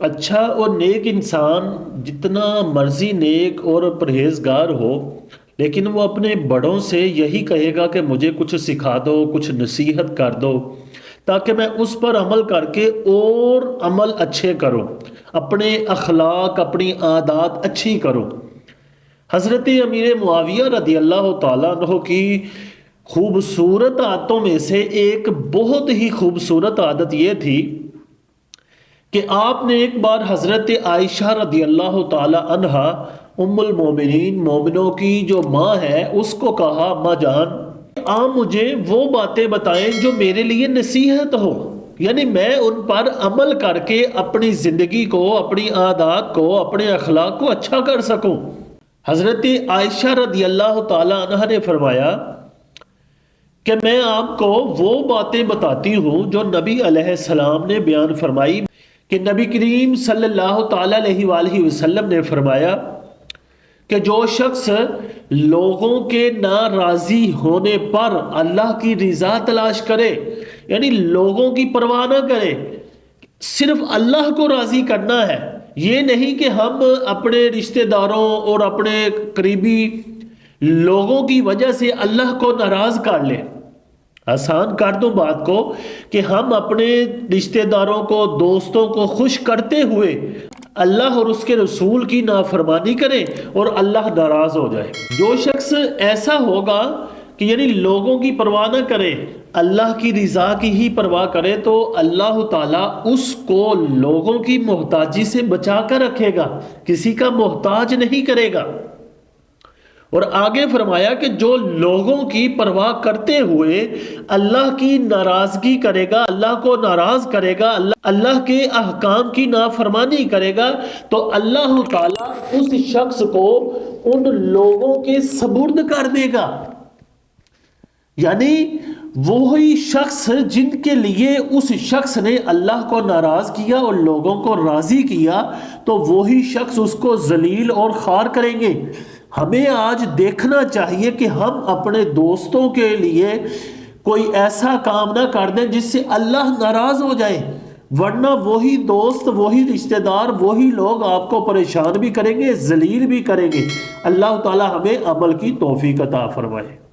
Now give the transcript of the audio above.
اچھا اور نیک انسان جتنا مرضی نیک اور پرہیزگار ہو، لیکن وہ اپنے بڑوں سے یہی کہے گا کہ مجھے کچھ سکھا دو، کچھ نصیحت کر دو، تاکہ میں اس پر عمل کر کے اور عمل اچھے کروں، اپنے اخلاق اپنی عادات اچھی کروں۔ حضرت امیر معاویہ رضی اللہ تعالیٰ عنہ کی خوبصورت عادتوں میں سے ایک بہت ہی خوبصورت عادت یہ تھی کہ آپ نے ایک بار حضرت عائشہ رضی اللہ تعالی عنہا ام المومنین، مومنوں کی جو ماں ہے، اس کو کہا اماں جان آپ مجھے وہ باتیں بتائیں جو میرے لیے نصیحت ہو، یعنی میں ان پر عمل کر کے اپنی زندگی کو، اپنی عادات کو، اپنے اخلاق کو اچھا کر سکوں۔ حضرت عائشہ رضی اللہ تعالی عنہ نے فرمایا کہ میں آپ کو وہ باتیں بتاتی ہوں جو نبی علیہ السلام نے بیان فرمائی کہ نبی کریم صلی اللہ تعالیٰ علیہ وآلہ وسلم نے فرمایا کہ جو شخص لوگوں کے ناراضی ہونے پر اللہ کی رضا تلاش کرے، یعنی لوگوں کی پرواہ نہ کرے، صرف اللہ کو راضی کرنا ہے، یہ نہیں کہ ہم اپنے رشتہ داروں اور اپنے قریبی لوگوں کی وجہ سے اللہ کو ناراض کر لیں۔ آسان کر دوں بات کو کہ ہم اپنے رشتہ داروں کو، دوستوں کو خوش کرتے ہوئے اللہ اور اس کے رسول کی نافرمانی کریں اور اللہ ناراض ہو جائے۔ جو شخص ایسا ہوگا کہ یعنی لوگوں کی پرواہ نہ کرے، اللہ کی رضا کی ہی پرواہ کرے، تو اللہ تعالیٰ اس کو لوگوں کی محتاجی سے بچا کر رکھے گا، کسی کا محتاج نہیں کرے گا۔ اور آگے فرمایا کہ جو لوگوں کی پرواہ کرتے ہوئے اللہ کی ناراضگی کرے گا، اللہ کو ناراض کرے گا، اللہ کے احکام کی نافرمانی کرے گا، تو اللہ تعالیٰ اس شخص کو ان لوگوں کے سپرد کر دے گا۔ یعنی وہی شخص جن کے لیے اس شخص نے اللہ کو ناراض کیا اور لوگوں کو راضی کیا، تو وہی شخص اس کو ذلیل اور خوار کریں گے۔ ہمیں آج دیکھنا چاہیے کہ ہم اپنے دوستوں کے لیے کوئی ایسا کام نہ کر دیں جس سے اللہ ناراض ہو جائے، ورنہ وہی دوست، وہی رشتہ دار، وہی لوگ آپ کو پریشان بھی کریں گے، ذلیل بھی کریں گے۔ اللہ تعالی ہمیں عمل کی توفیق عطا فرمائے۔